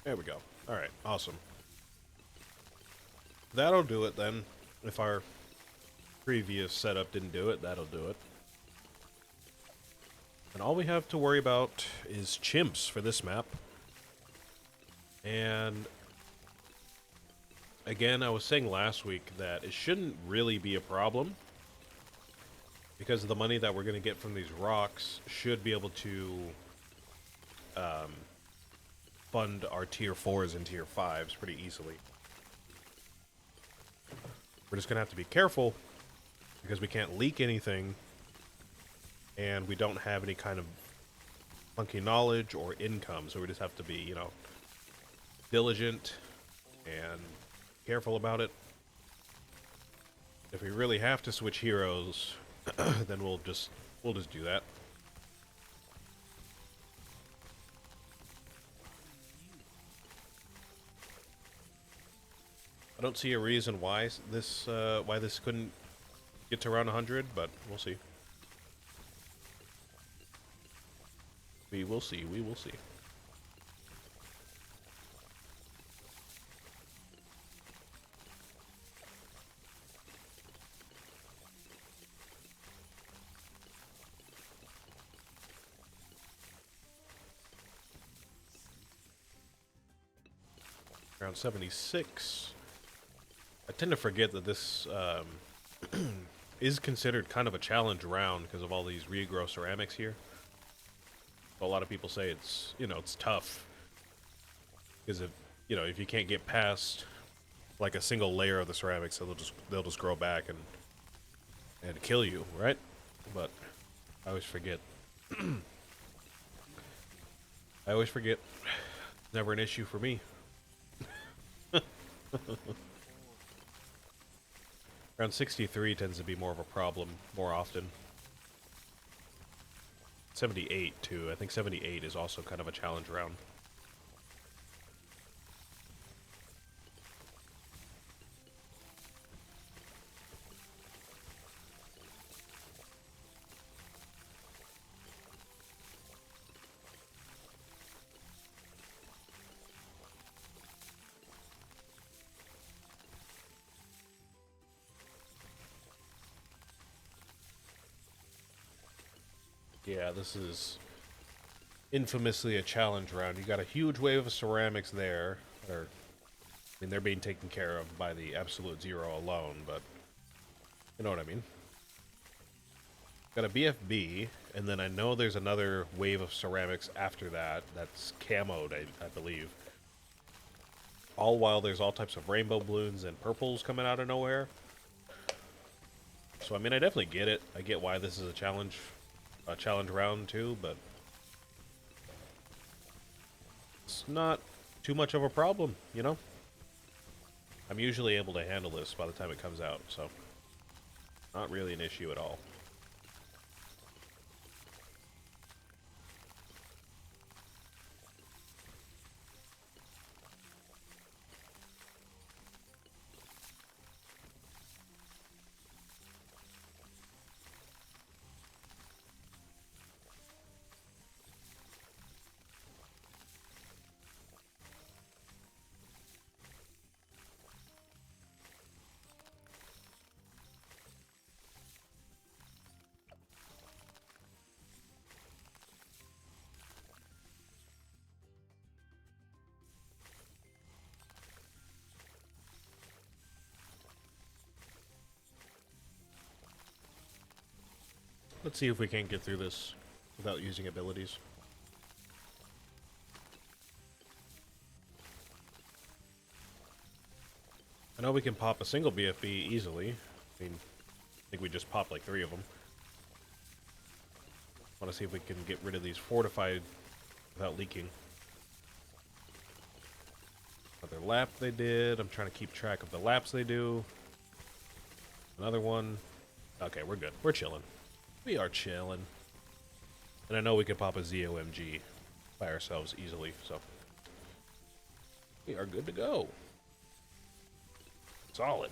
There we go. Alright, awesome. That'll do it then. If our previous setup didn't do it, that'll do it. And all we have to worry about is chimps for this map. And again, I was saying last week that it shouldn't really be a problem because of the money that we're going to get from these rocks should be able to fund our tier 4s and tier 5s pretty easily. We're just going to have to be careful because we can't leak anything and we don't have any kind of funky knowledge or income, so we just have to be, you know, diligent and careful about it. If we really have to switch heroes, then we'll just do that. I don't see a reason why this couldn't get to around 100, but we'll see. We will see. We will see. Around 76. I tend to forget that this is considered kind of a challenge round because of all these regrow ceramics here. But a lot of people say it's, you know, it's tough because if you can't get past like a single layer of the ceramics, they'll just grow back and kill you, right? But I always forget. I always forget. Never an issue for me. Around 63 tends to be more of a problem more often. 78 too. I think 78 is also kind of a challenge round. Yeah, this is infamously a challenge round. You got a huge wave of ceramics there. I mean, they're being taken care of by the absolute zero alone, but you know what I mean. Got a BFB, and then I know there's another wave of ceramics after that. That's camoed, I believe. All while there's all types of rainbow balloons and purples coming out of nowhere. So I mean, I definitely get it. I get why this is a challenge round too, but it's not too much of a problem, you know? I'm usually able to handle this by the time it comes out, so not really an issue at all. Let's see if we can't get through this without using abilities. I know we can pop a single BFB easily. I mean, I think we just popped like 3 of them. Want to see if we can get rid of these fortified without leaking. Another lap they did. I'm trying to keep track of the laps they do. Another one. Okay, we're good. We're chilling. We are chilling. And I know we can pop a ZOMG by ourselves easily, so we are good to go. Solid.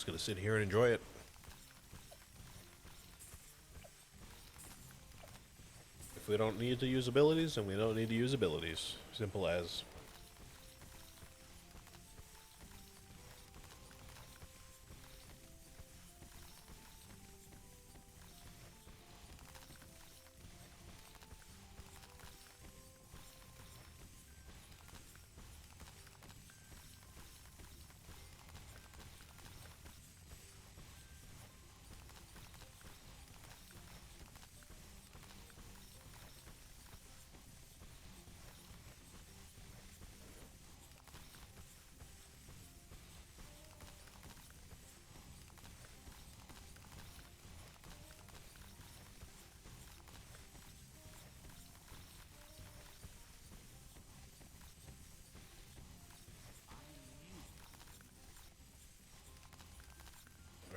gonna sit here and enjoy it. If we don't need to use abilities, then we don't need to use abilities. Simple as.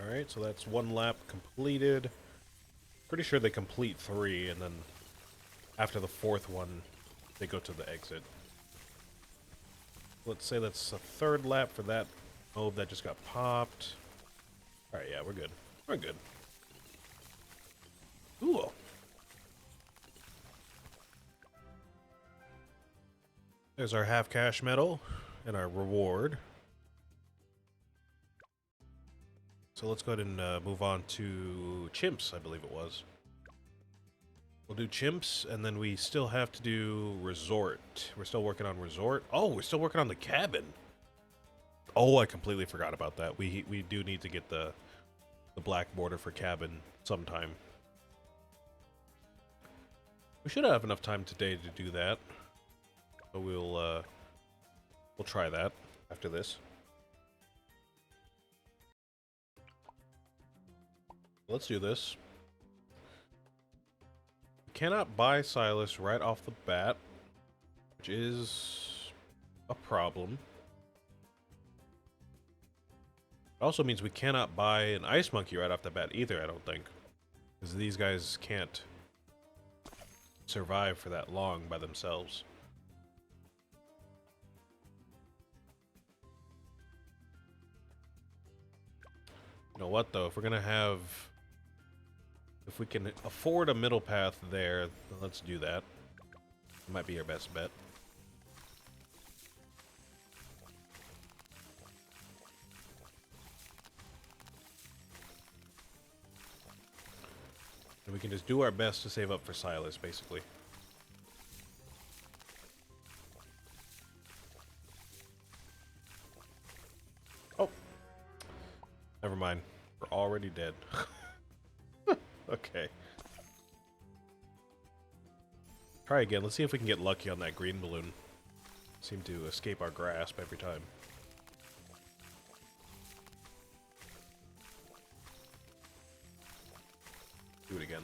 Alright, so that's one lap completed. Pretty sure they complete 3, and then after the 4th one, they go to the exit. Let's say that's a 3rd lap for that move that just got popped. Alright, yeah, we're good. We're good. Cool. There's our half cash medal and our reward. So let's go ahead and move on to chimps, I believe it was. We'll do chimps, and then we still have to do resort. We're still working on resort. Oh, we're still working on the cabin. Oh, I completely forgot about that. We do need to get the black border for cabin sometime. We should have enough time today to do that. So we'll try that after this. Let's do this. We cannot buy Silas right off the bat, which is a problem. It also means we cannot buy an ice monkey right off the bat either, I don't think. Because these guys can't survive for that long by themselves. You know what, though? If we're gonna have... If we can afford a middle path there, then let's do that. It might be our best bet. And we can just do our best to save up for Silas, basically. Oh. Never mind. We're already dead. Okay. Try again. Let's see if we can get lucky on that green balloon. Seem to escape our grasp every time. Do it again.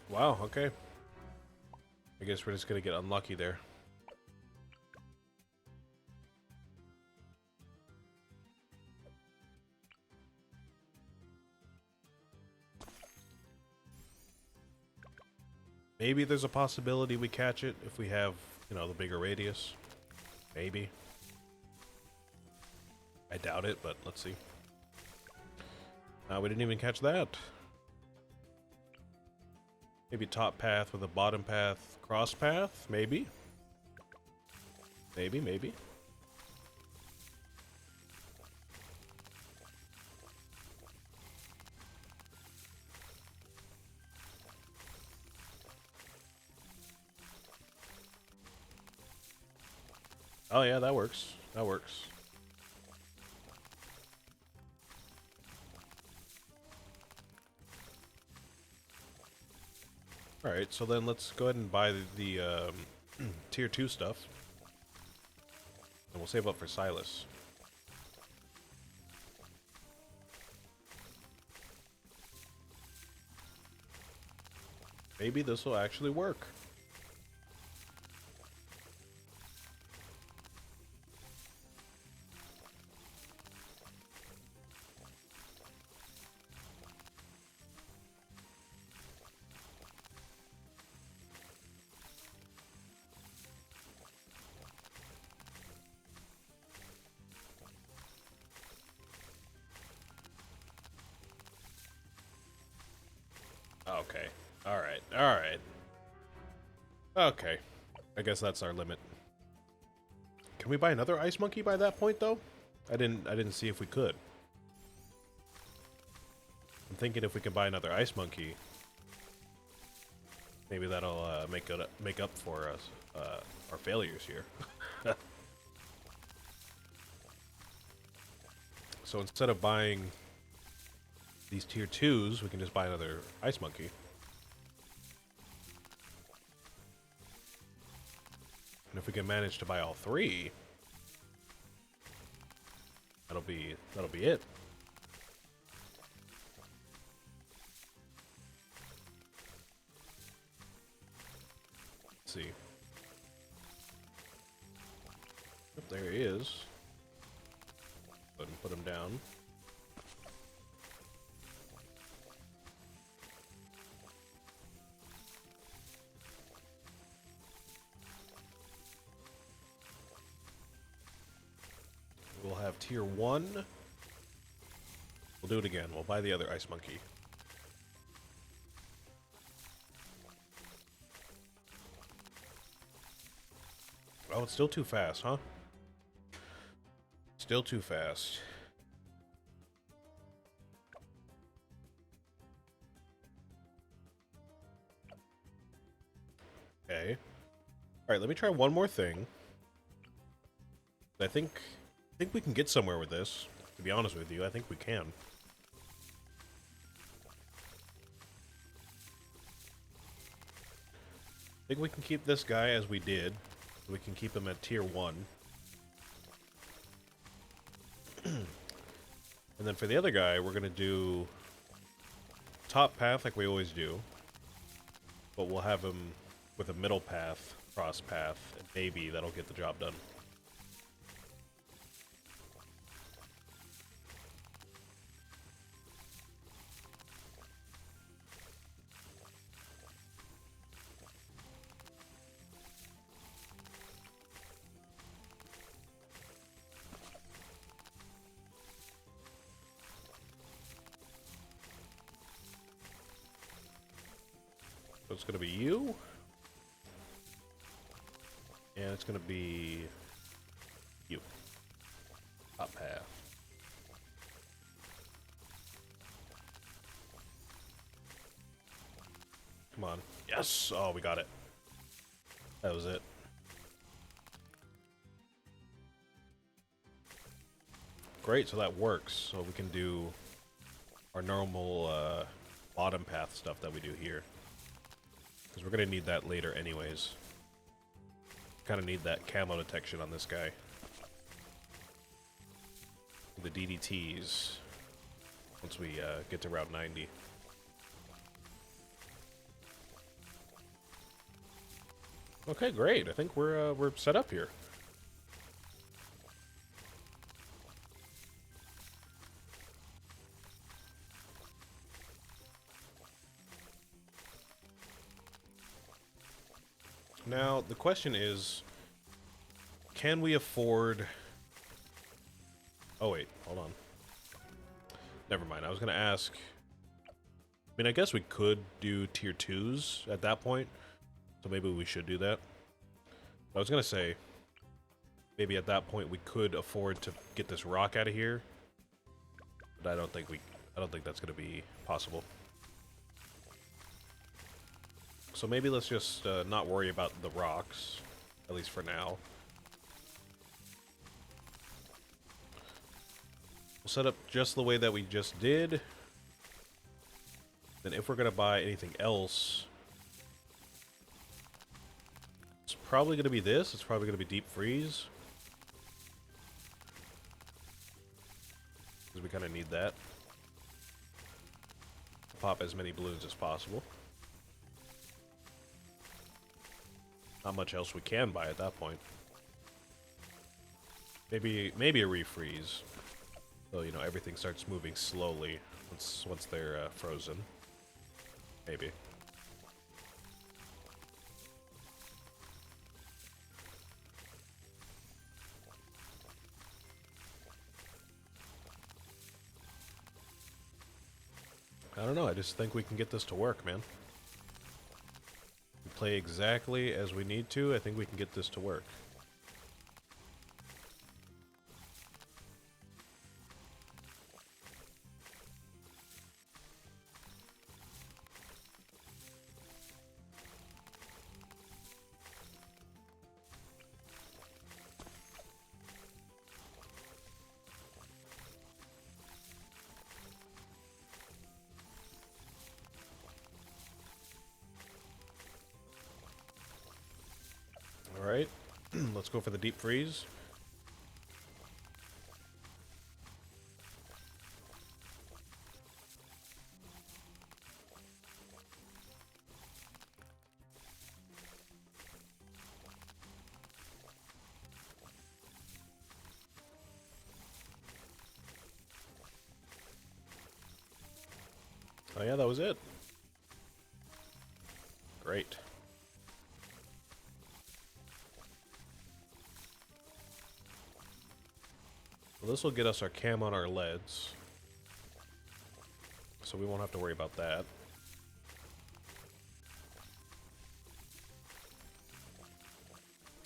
Wow, okay. I guess we're just gonna get unlucky there. Maybe there's a possibility we catch it if we have, you know, the bigger radius. Maybe. I doubt it, but let's see. We didn't even catch that. Maybe top path with a bottom path, cross path? Maybe. Maybe, maybe. Oh yeah, that works. That works. Alright, so then let's go ahead and buy the tier 2 stuff. And we'll save up for Silas. Maybe this will actually work. Okay. Alright. Alright. Okay. I guess that's our limit. Can we buy another ice monkey by that point, though? I didn't see if we could. I'm thinking if we can buy another ice monkey, maybe that'll make up for us our failures here. So instead of buying these tier 2s, we can just buy another ice monkey. And if we can manage to buy all 3, that'll be it. Let's see. Yep, there he is. Go ahead and put him down. We'll have tier 1. We'll do it again. We'll buy the other ice monkey. Oh, it's still too fast, huh? Still too fast. Okay. Alright, let me try one more thing. I think we can get somewhere with this. To be honest with you, I think we can. I think we can keep this guy as we did. We can keep him at tier 1. And then for the other guy, we're going to do top path like we always do. But we'll have him with a middle path, cross path, and maybe that'll get the job done. So it's going to be you. And it's going to be you. Top path. Come on. Yes! Oh, we got it. That was it. Great, so that works. So we can do our normal bottom path stuff that we do here. Because we're going to need that later anyways. Kind of need that camo detection on this guy. The DDTs. Once we get to Route 90. Okay, great. I think we're set up here. Now, the question is, can we afford... Oh, wait, hold on. Never mind, I was going to ask... I mean, I guess we could do tier 2s at that point, so maybe we should do that. But I was going to say, maybe at that point we could afford to get this rock out of here, but I don't think that's going to be possible. So maybe let's just not worry about the rocks, at least for now. We'll set up just the way that we just did. Then if we're going to buy anything else, it's probably going to be this. It's probably going to be Deep Freeze. Because we kind of need that. Pop as many balloons as possible. Not much else we can buy at that point. Maybe a refreeze. So, you know, everything starts moving slowly once they're frozen. Maybe. I don't know, I just think we can get this to work, man. We play exactly as we need to, I think we can get this to work. Alright, let's go for the deep freeze. Oh yeah, that was it. Great. Well, this will get us our cam on our leads. So we won't have to worry about that.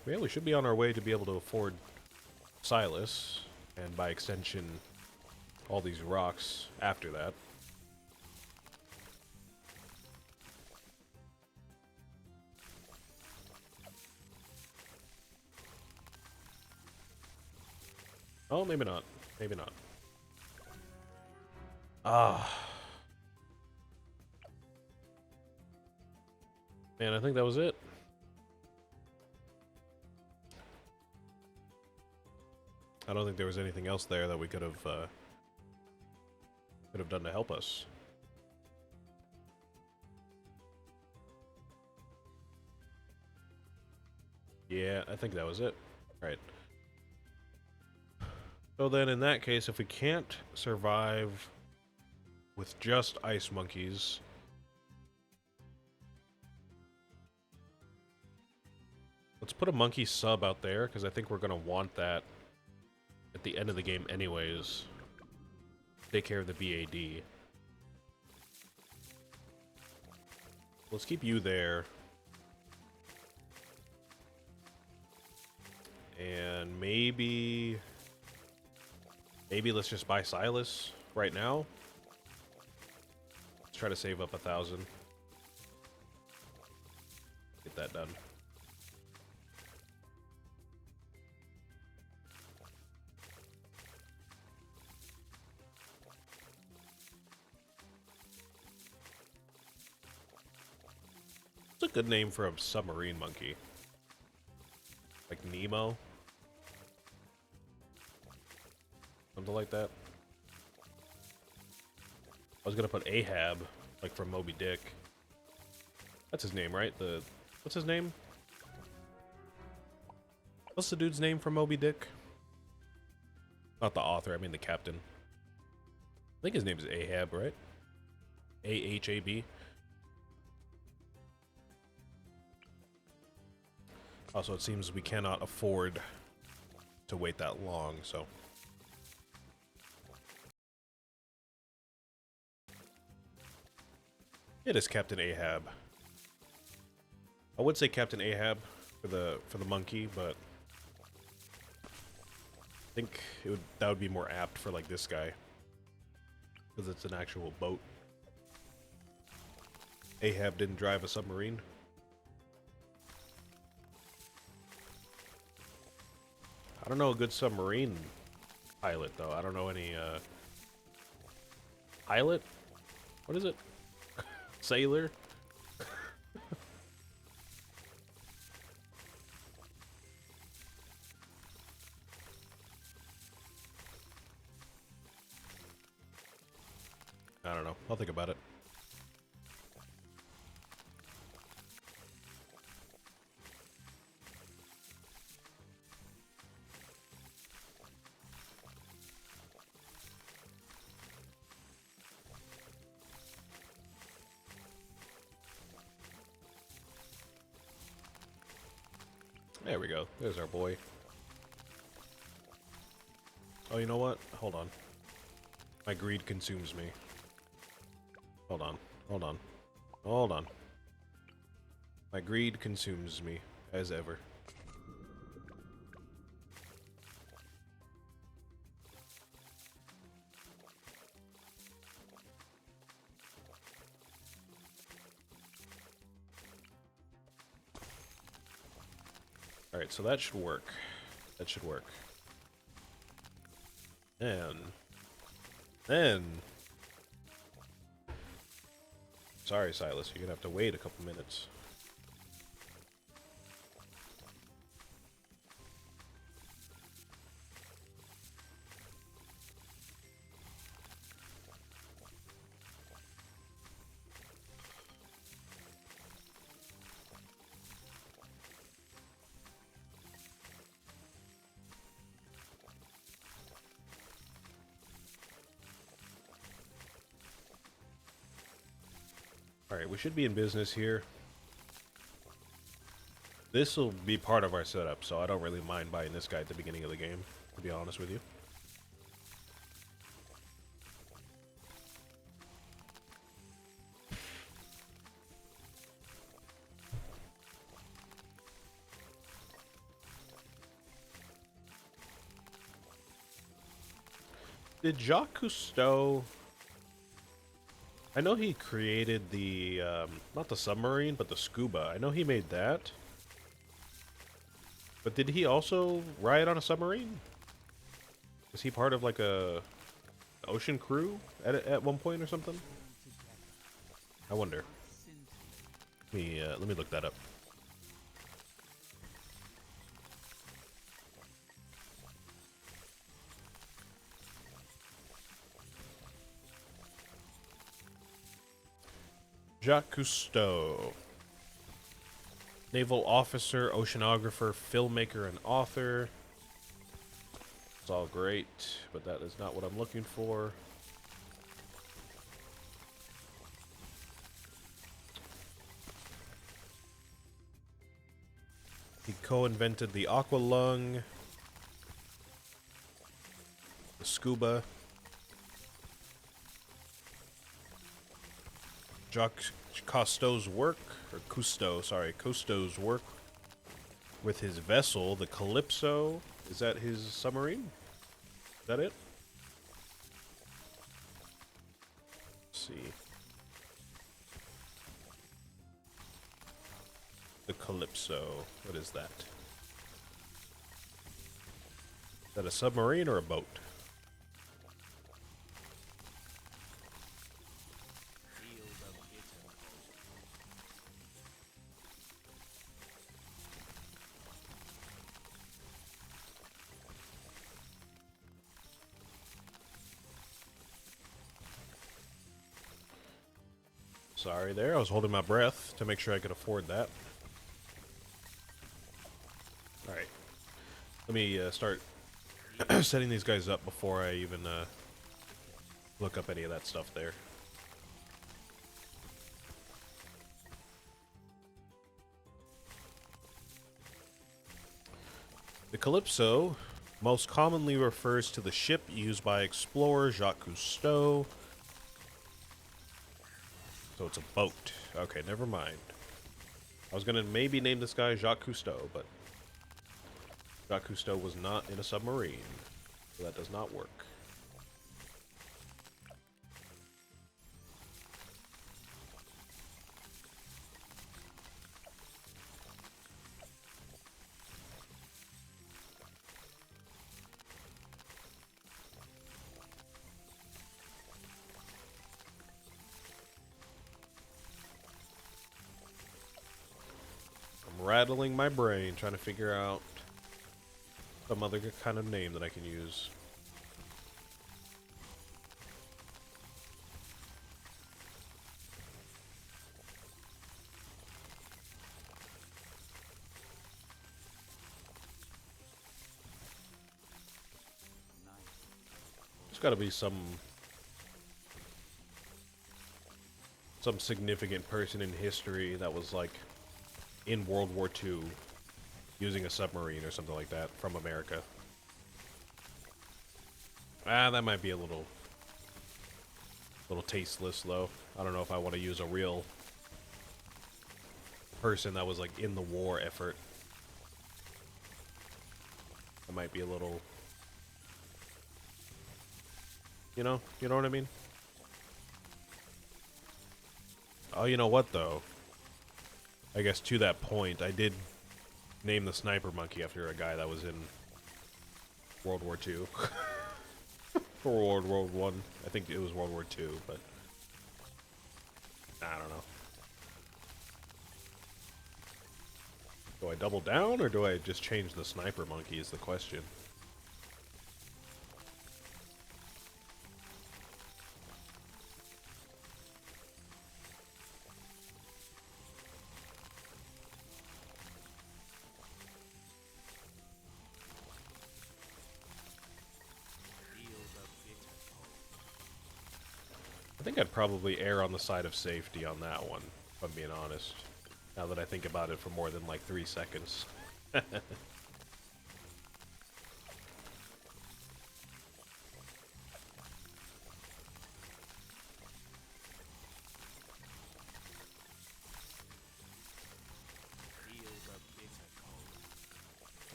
Yeah, we should be on our way to be able to afford Silas, and by extension, all these rocks after that. Oh, maybe not. Maybe not. Ah. Man, I think that was it. I don't think there was anything else there that we could have done to help us. Yeah, I think that was it. Right. So then in that case, if we can't survive with just ice monkeys, let's put a monkey sub out there, because I think we're going to want that at the end of the game anyways. Take care of the BAD. Let's keep you there. And maybe let's just buy Silas right now. Let's try to save up 1,000. Get that done. It's a good name for a submarine monkey. Like Nemo. Something like that. I was gonna put Ahab, like from Moby Dick. That's his name, right? What's his name? What's the dude's name from Moby Dick? Not the author, I mean the captain. I think his name is Ahab, right? A-H-A-B. Also, it seems we cannot afford to wait that long, so... It is Captain Ahab. I would say Captain Ahab for the monkey, but I think that would be more apt for like this guy, because it's an actual boat. Ahab didn't drive a submarine. I don't know a good submarine pilot though. I don't know any pilot? What is it? Sailor? I don't know. I'll think about it. There we go. There's our boy. Oh, you know what? Hold on. My greed consumes me. hold on, hold on, hold on. My greed consumes me, as ever. Alright, so that should work. That should work. Then... Sorry, Silas, you're gonna have to wait a couple minutes. Alright, we should be in business here. This will be part of our setup, so I don't really mind buying this guy at the beginning of the game, to be honest with you. Did Jacques Cousteau... I know he created the, not the submarine, but the scuba. I know he made that. But did he also ride on a submarine? Was he part of like a ocean crew at one point or something? I wonder. Let me look that up. Jacques Cousteau. Naval officer, oceanographer, filmmaker, and author. It's all great, but that is not what I'm looking for. He co-invented the aqua lung, the scuba. Jacques Cousteau's work, or Cousteau's work with his vessel, the Calypso. Is that his submarine? Is that it? Let's see. The Calypso. What is that? Is that a submarine or a boat? Sorry there, I was holding my breath to make sure I could afford that. Alright. Let me start setting these guys up before I even look up any of that stuff there. The Calypso most commonly refers to the ship used by explorer Jacques Cousteau. So it's a boat. Okay, never mind. I was gonna maybe name this guy Jacques Cousteau, but Jacques Cousteau was not in a submarine, so that does not work. Rattling my brain trying to figure out some other kind of name that I can use. There's got to be some significant person in history that was like in World War II using a submarine or something like that from America. Ah, that might be a little tasteless though. I don't know if I want to use a real person that was like in the war effort. That might be a little, you know what I mean? Oh, you know what though? I guess to that point, I did name the sniper monkey after a guy that was in World War II. Or World War One. I think it was World War II, but I don't know. Do I double down, or do I just change the sniper monkey is the question. I think I'd probably err on the side of safety on that one, if I'm being honest. Now that I think about it for more than like 3 seconds.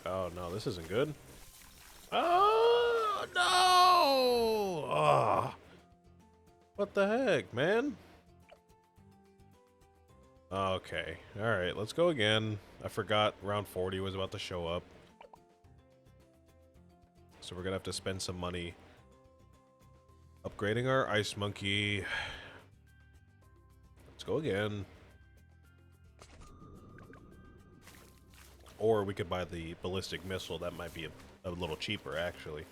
Oh no, this isn't good. Oh no! Oh, what the heck, man? Okay, alright, let's go again. I forgot round 40 was about to show up. So we're gonna have to spend some money upgrading our ice monkey. Let's go again. Or we could buy the ballistic missile. That might be a little cheaper, actually.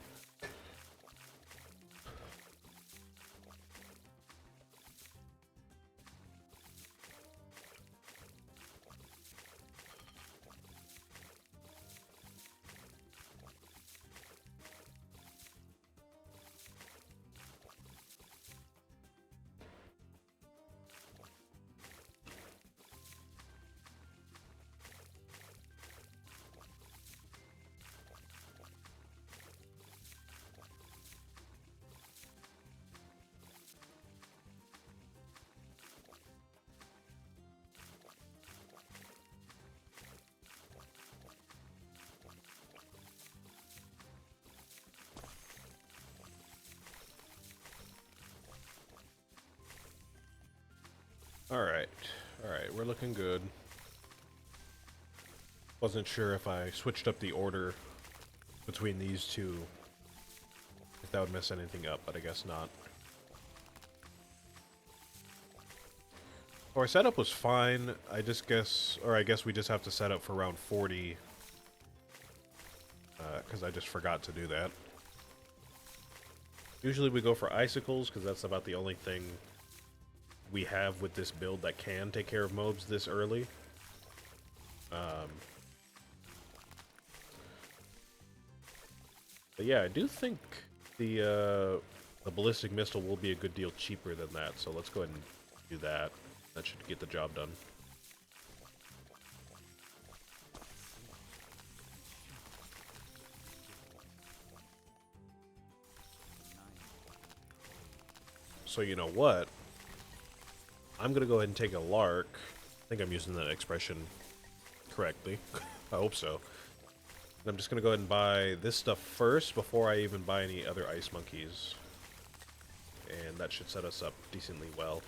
Alright, we're looking good. Wasn't sure if I switched up the order between these two, if that would mess anything up, but I guess not. Our setup was fine. I guess we just have to set up for round 40. Because I just forgot to do that. Usually we go for icicles, because that's about the only thing we have with this build that can take care of mobs this early. But yeah, I do think the ballistic missile will be a good deal cheaper than that, so let's go ahead and do that. That should get the job done. So you know what? I'm gonna go ahead and take a lark. I think I'm using that expression correctly. I hope so. And I'm just gonna go ahead and buy this stuff first before I even buy any other ice monkeys. And that should set us up decently well.